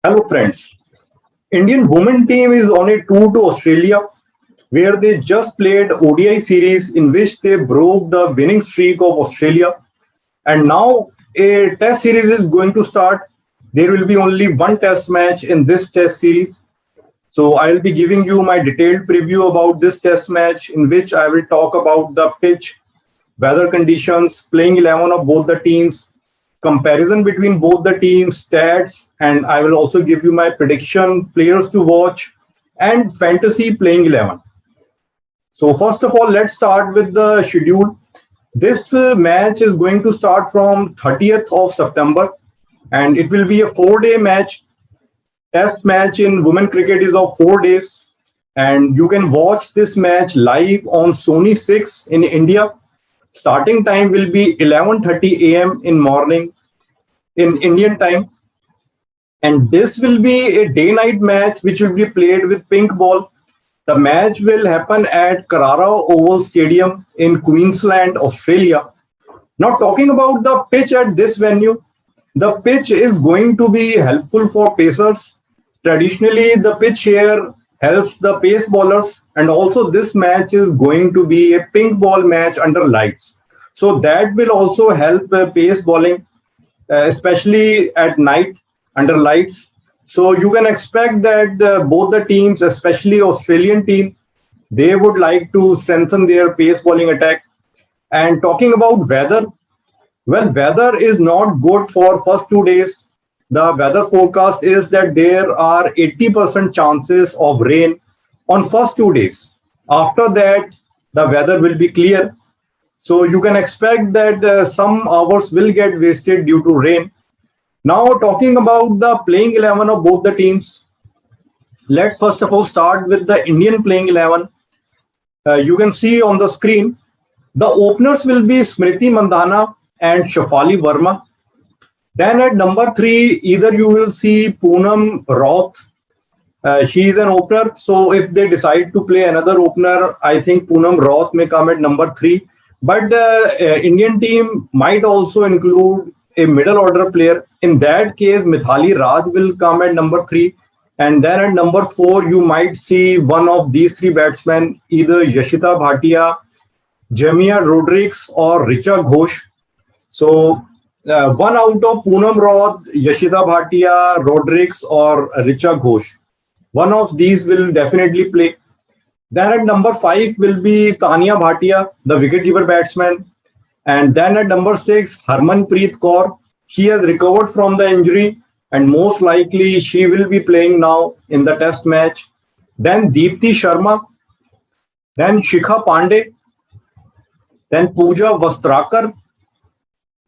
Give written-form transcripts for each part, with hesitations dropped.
Hello friends. Indian women team is on a tour to Australia where they just played ODI series in which they broke the winning streak of Australia, and now a test series is going to start. There will be only one test match in this test series. So I'll be giving you my detailed preview about this test match in which I will talk about the pitch, weather conditions, playing 11 of both the teams, comparison between both the teams, stats, and I will also give you my prediction, players to watch, and fantasy playing 11. So, first of all, let's start with the schedule. This match is going to start from 30th of September and it will be a 4 day match. Test match in women cricket is of 4 days, and you can watch this match live on Sony 6 in India. Starting time will be 11:30 a.m. in morning in Indian time, and this will be a day-night match which will be played with pink ball. The match will happen at Carrara Oval Stadium in Queensland, Australia. Now, talking about the pitch at this venue, the pitch is going to be helpful for pacers. Traditionally, the pitch here helps the pace bowlers, and also this match is going to be a pink ball match under lights. So that will also help pace bowling, especially at night under lights. So you can expect that both the teams, especially Australian team, they would like to strengthen their pace bowling attack. And talking about weather, well, weather is not good for first 2 days. The weather forecast is that there are 80% chances of rain on first 2 days. After that, the weather will be clear. So you can expect that some hours will get wasted due to rain. Now, talking about the playing 11 of both the teams, let's first of all start with the Indian playing 11. You can see on the screen, the openers will be Smriti Mandhana and Shafali Verma. Then at number three, either you will see Poonam Roth. She is an opener. So if they decide to play another opener, I think Poonam Roth may come at number three. But the Indian team might also include a middle order player. In that case, Mithali Raj will come at number three. And then at number four, you might see one of these three batsmen, either Yashita Bhatia, Jamia Rodriguez, or Richa Ghosh. So one out of Poonam Roth, Yashita Bhatia, Rodriguez, or Richa Ghosh. One of these will definitely play. Then at number five will be Tania Bhatia, the wicketkeeper batsman. And then at number six, Harmanpreet Kaur. She has recovered from the injury and most likely she will be playing now in the test match. Then Deepti Sharma, then Shikha Pandey, then Pooja Vastrakar.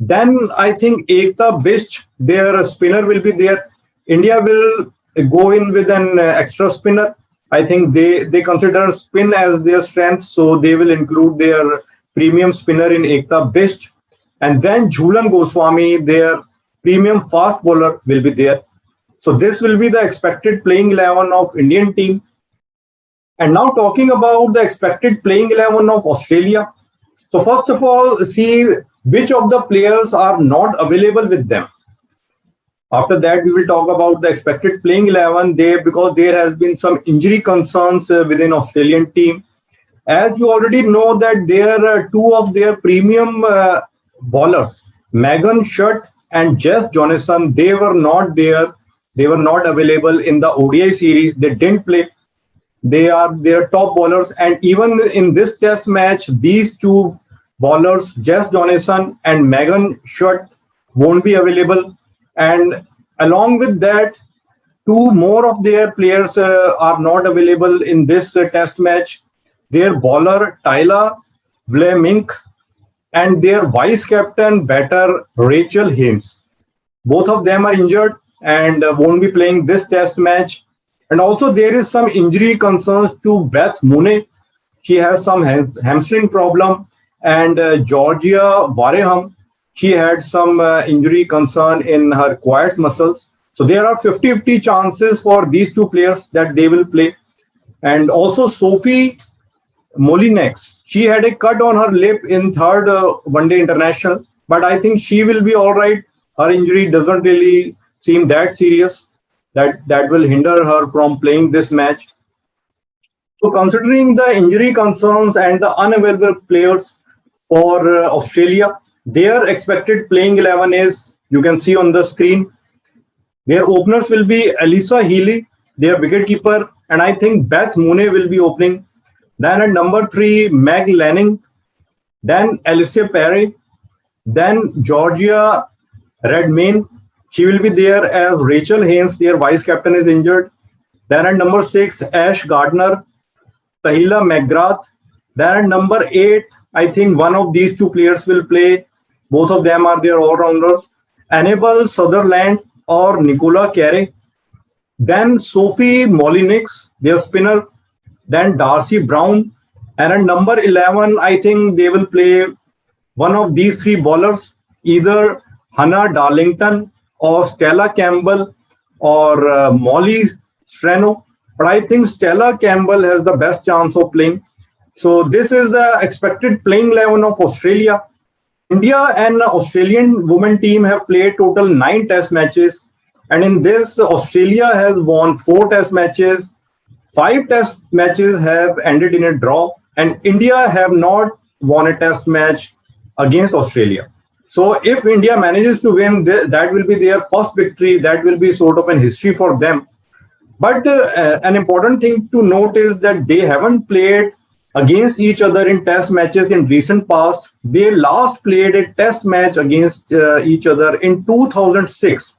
Then I think Ekta Bisht, their spinner will be there. India will go in with an extra spinner. I think they consider spin as their strength, so they will include their premium spinner in Ekta Bisht. And then Jhulan Goswami, their premium fast bowler, will be there. So this will be the expected playing 11 of Indian team. And now talking about the expected playing 11 of Australia. So first of all, see which of the players are not available with them. After that, we will talk about the expected playing 11 there because there has been some injury concerns within Australian team. As you already know that there are two of their premium bowlers, Megan Shutt and Jess Jonathan, they were not there. They were not available in the ODI series. They didn't play. They are their top bowlers, and even in this test match, these two bowlers, Jess Jonathan and Megan Shutt, won't be available. And along with that, two more of their players are not available in this test match. Their bowler Tyler Vlemink and their vice captain batter Rachel Haynes. Both of them are injured and won't be playing this test match. And also there is some injury concerns to Beth Mooney. She has some hamstring problem, and Georgia Wareham, she had some injury concern in her quads muscles. So there are 50-50 chances for these two players that they will play. And also Sophie Molinex, she had a cut on her lip in third one day international, but I think she will be all right. Her injury doesn't really seem that serious. That will hinder her from playing this match. So considering the injury concerns and the unavailable players for Australia, their expected playing 11 is, you can see on the screen. Their openers will be Elisa Healy, their wicketkeeper, and I think Beth Mooney will be opening. Then at number 3, Meg Lanning, then Alicia Perry, then Georgia Redmayne. She will be there as Rachel Haynes, their vice captain, is injured. Then at number 6, Ash Gardner, Tahila McGrath. Then at number 8, I think one of these two players will play. Both of them are their all-rounders. Annabelle Sutherland or Nicola Carey. Then Sophie Molinix, their spinner. Then Darcy Brown. And at number 11, I think they will play one of these three bowlers, either Hannah Darlington or Stella Campbell or Molly Strano. But I think Stella Campbell has the best chance of playing. So this is the expected playing 11 of Australia. India and Australian women team have played total 9 test matches. And in this, Australia has won 4 test matches. 5 test matches have ended in a draw. And India have not won a test match against Australia. So if India manages to win, that will be their first victory. That will be sort of an history for them. But an important thing to note is that they haven't played against each other in test matches in recent past. They last played a test match against each other in 2006.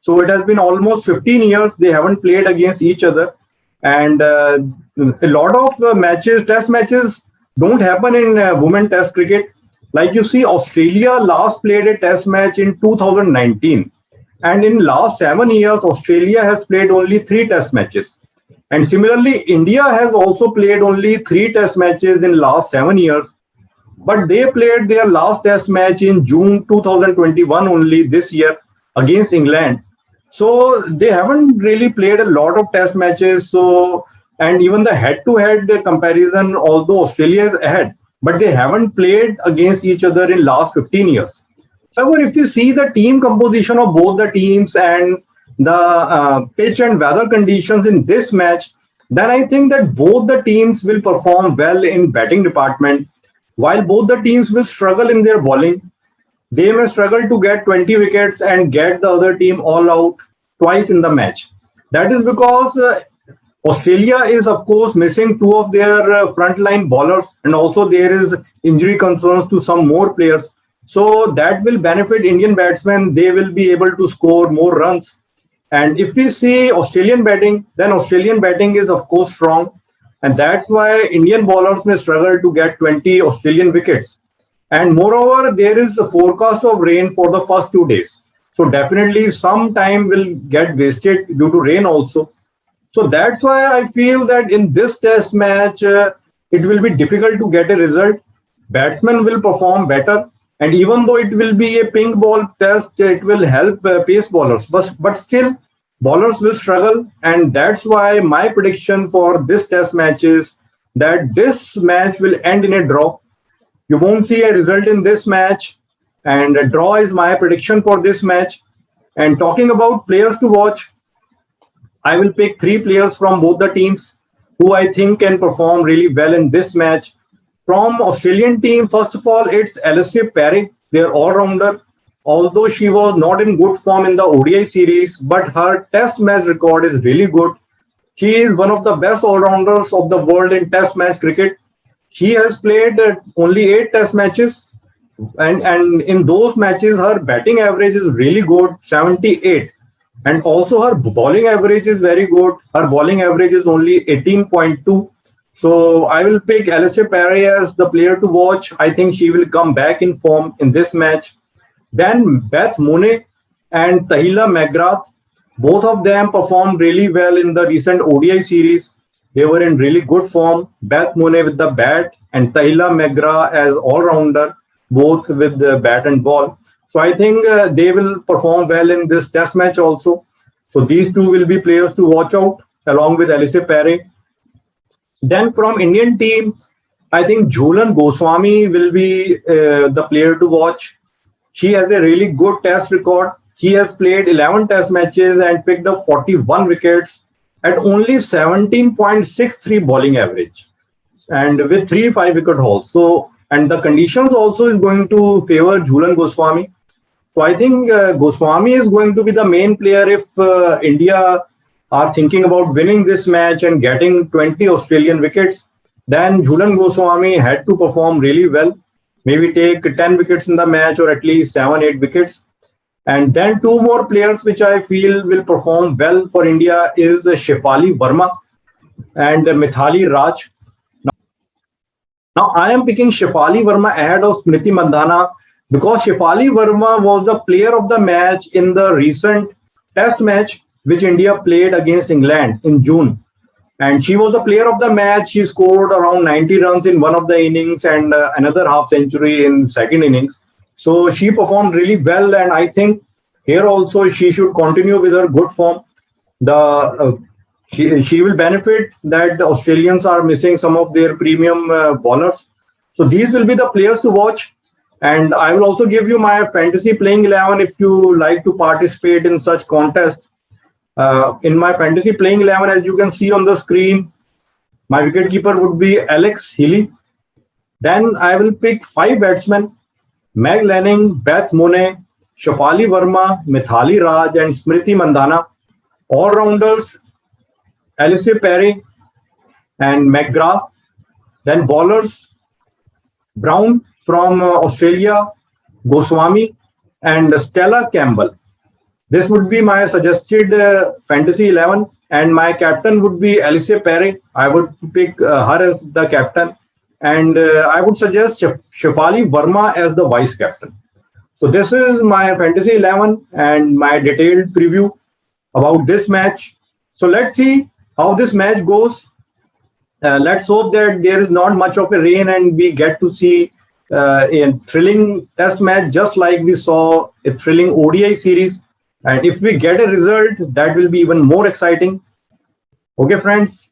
So it has been almost 15 years they haven't played against each other. And a lot of matches, test matches, don't happen in women test cricket. Like you see, Australia last played a test match in 2019. And in last 7 years, Australia has played only 3 test matches. And similarly, India has also played only 3 test matches in last 7 years. But they played their last test match in June 2021 only this year against England. So they haven't really played a lot of test matches. So, and even the head-to-head comparison, although Australia is ahead, but they haven't played against each other in last 15 years. However, if you see the team composition of both the teams and the pitch and weather conditions in this match, then I think that both the teams will perform well in batting department, while both the teams will struggle in their bowling. They may struggle to get 20 wickets and get the other team all out twice in the match. That is because Australia is, of course, missing 2 of their frontline bowlers, and also there is injury concerns to some more players. So that will benefit Indian batsmen. They will be able to score more runs. And if we see Australian batting, then Australian batting is, of course, strong. And that's why Indian bowlers may struggle to get 20 Australian wickets. And moreover, there is a forecast of rain for the first 2 days. So definitely some time will get wasted due to rain also. So that's why I feel that in this test match, it will be difficult to get a result. Batsmen will perform better. And even though it will be a pink ball test, it will help pace bowlers. But still, bowlers will struggle. And that's why my prediction for this test match is that this match will end in a draw. You won't see a result in this match. And a draw is my prediction for this match. And talking about players to watch, I will pick 3 players from both the teams who I think can perform really well in this match. From Australian team, first of all, it's Alicia Perry, their all-rounder. Although she was not in good form in the ODI series, but her test match record is really good. She is one of the best all-rounders of the world in test match cricket. She has played only 8 test matches. And in those matches, her batting average is really good, 78. And also her bowling average is very good. Her bowling average is only 18.2. So I will pick Alicia Perry as the player to watch. I think she will come back in form in this match. Then Beth Mooney and Tahila McGrath. Both of them performed really well in the recent ODI series. They were in really good form. Beth Mooney with the bat and Tahila McGrath as all-rounder, both with the bat and ball. So I think they will perform well in this test match also. So these two will be players to watch out along with Alicia Perry. Then from Indian team, I think Jhulan Goswami will be the player to watch. She has a really good test record. He has played 11 test matches and picked up 41 wickets at only 17.63 bowling average and with 3 5 wicket hauls. So, and the conditions also is going to favor Jhulan Goswami. So I think Goswami is going to be the main player if India are thinking about winning this match and getting 20 Australian wickets. Then Jhulan Goswami had to perform really well, maybe take 10 wickets in the match or at least 7 8 wickets. And then two more players which I feel will perform well for India is Shefali Verma and Mithali Raj. Now, I am picking Shefali Verma ahead of Smriti Mandhana because Shefali Verma was the player of the match in the recent test match which India played against England in June. And she was the player of the match. She scored around 90 runs in one of the innings and another half century in second innings. So she performed really well, and I think here also she should continue with her good form. The she will benefit that the Australians are missing some of their premium bowlers. So these will be the players to watch. And I will also give you my fantasy playing 11 if you like to participate in such contests. In my fantasy playing 11, as you can see on the screen, my wicketkeeper would be Alex Healy. Then I will pick five batsmen: Meg Lanning, Beth Moone, Shefali Verma, Mithali Raj, and Smriti Mandhana. All rounders: Alice Perry and McGrath. Then bowlers: Brown from Australia, Goswami, and Stella Campbell. This would be my suggested fantasy 11, and my captain would be Alice Perry. I would pick her as the captain, and I would suggest Shefali Verma as the vice captain. So this is my fantasy 11 and my detailed preview about this match. So let's see how this match goes. Let's hope that there is not much of a rain and we get to see a thrilling test match just like we saw a thrilling ODI series. And if we get a result, that will be even more exciting. Okay, friends.